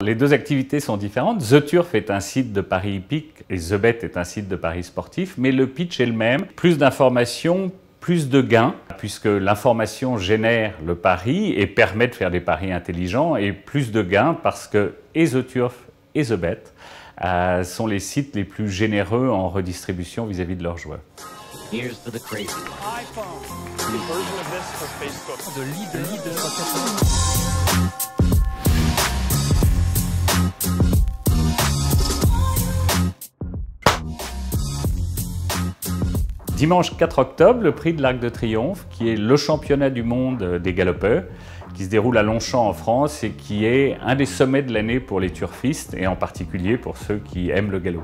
Les deux activités sont différentes. The Turf est un site de paris hippique et The Bet est un site de paris sportif, mais le pitch est le même. Plus d'informations, plus de gains, puisque l'information génère le pari et permet de faire des paris intelligents, et plus de gains parce que et The Turf et The Bet sont les sites les plus généreux en redistribution vis-à-vis de leurs joueurs. Here's to the crazy iPhone, the version of this for Facebook. The leader. Dimanche 4 octobre, le prix de l'Arc de Triomphe, qui est le championnat du monde des galopeurs, qui se déroule à Longchamp en France et qui est un des sommets de l'année pour les turfistes et en particulier pour ceux qui aiment le galop.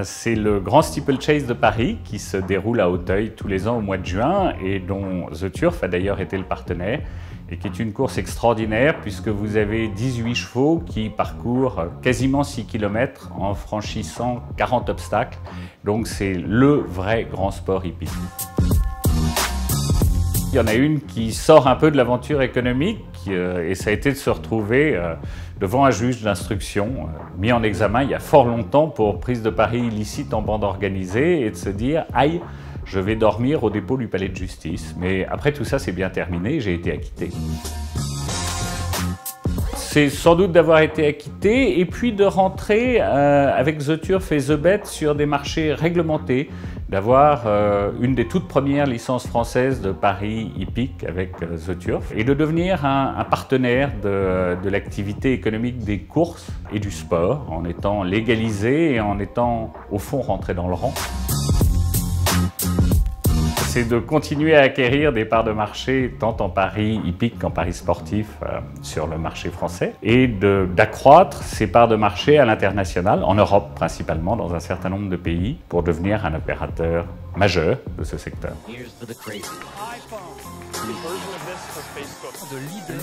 C'est le grand steeplechase de Paris qui se déroule à Auteuil tous les ans au mois de juin et dont The Turf a d'ailleurs été le partenaire et qui est une course extraordinaire puisque vous avez 18 chevaux qui parcourent quasiment 6 km en franchissant 40 obstacles. Donc c'est le vrai grand sport hippique. Il y en a une qui sort un peu de l'aventure économique et ça a été de se retrouver devant un juge d'instruction mis en examen il y a fort longtemps pour prise de paris illicite en bande organisée et de se dire « Aïe, je vais dormir au dépôt du palais de justice ». Mais après tout ça, c'est bien terminé, j'ai été acquitté. C'est sans doute d'avoir été acquitté et puis de rentrer avec The Turf et The Bet sur des marchés réglementés, d'avoir une des toutes premières licences françaises de paris hippique avec The Turf et de devenir un partenaire de l'activité économique des courses et du sport en étant légalisé et en étant au fond rentré dans le rang. C'est de continuer à acquérir des parts de marché tant en paris hippique qu'en paris sportif sur le marché français et d'accroître ces parts de marché à l'international, en Europe principalement, dans un certain nombre de pays, pour devenir un opérateur majeur de ce secteur. Here's to the crazy iPhone, the version of this for Facebook. The leader.